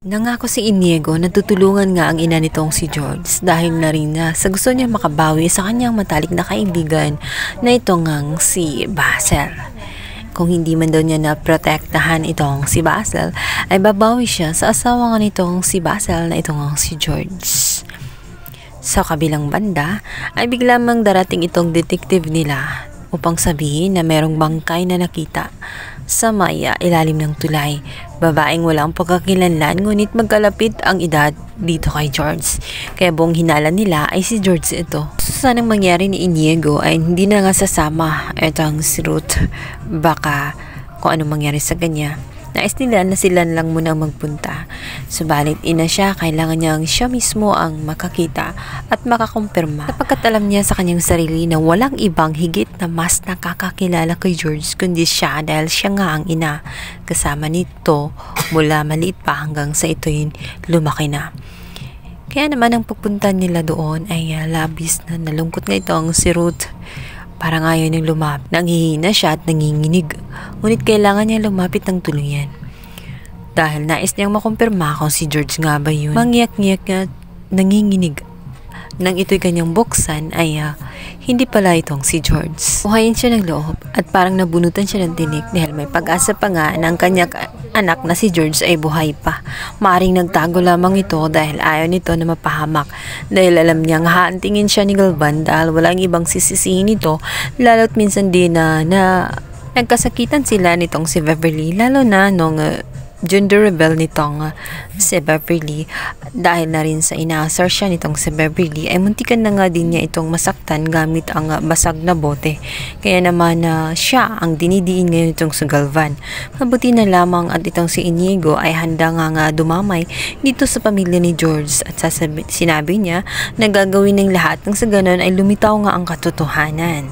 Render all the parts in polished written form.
Nangako si Inigo na tutulungan nga ang ina nitong si George dahil na rin na sa gusto niya makabawi sa kanyang matalik na kaibigan na itong ngang si Basil. Kung hindi man daw niya na protektahan itong si Basil, ay babawi siya sa asawa nga nitong si Basil na itong ngang si George. Sa kabilang banda ay bigla mang darating itong detective nila upang sabihin na merong bangkay na nakita sa ilalim ng tulay. Babaeng walang pagkakilanlan ngunit magkalapit ang edad dito kay George. Kaya buong hinala nila ay si George ito. So sanang mangyari ni Inigo ay hindi na nga sasama itong si Ruth. Baka kung ano mangyari sa kanya. Nais nila na sila lang muna magpunta. Subalit ina siya, kailangan niyang siya mismo ang makakita at makakumpirma. Sapagkat alam niya sa kanyang sarili na walang ibang higit na mas nakakakilala kay George kundi siya dahil siya nga ang ina. Kasama nito mula maliit pa hanggang sa ito'y lumaki na. Kaya naman ang pupunta nila doon ay labis na nalungkot nga itong si Ruth. Parang ayaw niyang lumapit. Nanghihina siya at nanginginig. Ngunit kailangan niya lumapit ng tuluyan. Dahil nais niyang makumpirma kung si George nga ba yun. Mangyak-ngyak at nanginginig. Nang ito'y kanyang buksan ay hindi pala itong si George. Buhayin siya ng loob at parang nabunutan siya ng tinik dahil may pag-asa pa nga na ang kanyang anak na si George ay buhay pa. Maaring nagtago lamang ito dahil ayaw nito na mapahamak. Dahil alam niyang haantingin siya ni Galvan dahil walang ibang sisisihin ito, lalo't minsan din na nagkasakitan sila nitong si Beverly, lalo na nung gender rebel nitong si Beverly. Dahil na rin sa inaasar siya nitong si Beverly ay muntikan na nga din niya itong masaktan gamit ang basag na bote. Kaya naman siya ang dinidiin ngayon itong si Galvan. Mabuti na lamang at itong si Inigo ay handa nga dumamay dito sa pamilya ni George at sinabi niya na gagawin ng lahat nang sa ganon ay lumitaw nga ang katotohanan.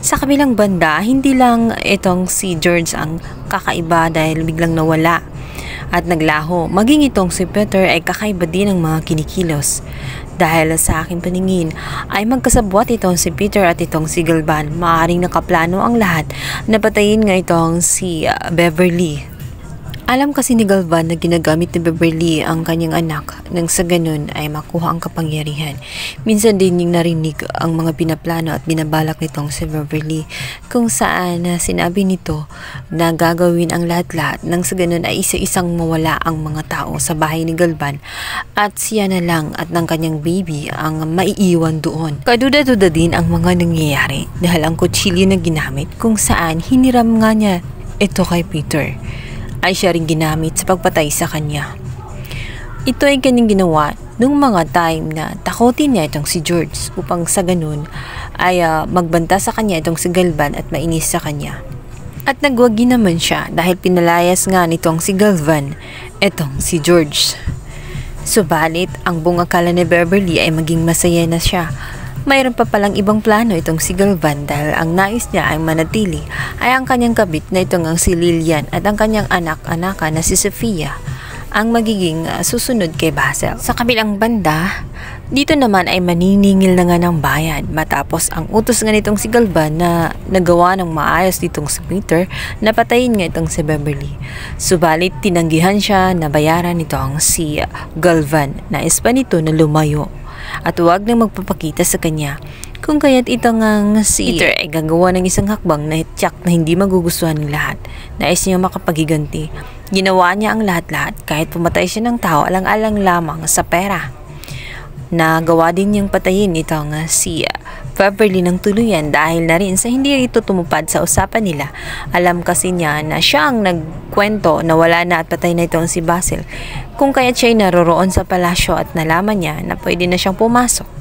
Sa kabilang banda, hindi lang itong si George ang kakaiba dahil biglang nawala at naglaho. Maging itong si Peter ay kakaiba din ng mga kinikilos. Dahil sa aking paningin ay magkasabwat itong si Peter at itong si Galvan. Maaaring nakaplano ang lahat na patayin nga itong si Beverly. Alam kasi ni Galvan na ginagamit ni Beverly ang kanyang anak nang sa ganun ay makuha ang kapangyarihan. Minsan din yung narinig ang mga pinaplano at binabalak nitong si Beverly kung saan sinabi nito na gagawin ang lahat-lahat nang sa ganun ay isa-isang mawala ang mga tao sa bahay ni Galvan at siya na lang at ng kanyang baby ang maiiwan doon. Kaduda-duda din ang mga nangyayari dahil ang kutsilyo na ginamit kung saan hiniram nga niya ito kay Peter ay siya rin ginamit sa pagpatay sa kanya. Ito ay kanyang ginawa nung mga time na takutin niya itong si George upang sa ganun ay magbanta sa kanya itong si Galvan at mainis sa kanya. At nagwagi naman siya dahil pinalayas nga nitong si Galvan itong si George. Subalit ang buong akala ni Beverly ay maging masaya na siya. Mayroon pa palang ibang plano itong si Galvan dahil ang nais niya ay manatili ay ang kanyang kabit na itong ang si Lillian at ang kanyang anak-anaka na si Sofia ang magiging susunod kay Basil. Sa kabilang banda, dito naman ay maniningil na nga ng bayad matapos ang utos nga nitong si Galvan na nagawa ng maayos ditong si Peter na patayin nga itong si Beverly. Subalit tinanggihan siya na bayaran nitong si Galvan. Nais pa nito na lumayo at huwag nang magpapakita sa kanya. Kung kaya't ito ngang si Peter ay gagawa ng isang hakbang na tiyak na hindi magugustuhan ng lahat. Nais niya makapagiganti. Ginawa niya ang lahat-lahat kahit pumatay siya ng tao alang-alang lamang sa pera. Nagawa din niyang patayin itong si Beverly ng tuluyan dahil na rin sa hindi ito tumupad sa usapan nila. Alam kasi niya na siya ang nagkwento na wala na at patay na itong si Basil. Kung kaya't siya'y naroroon sa palasyo at nalaman niya na pwede na siyang pumasok.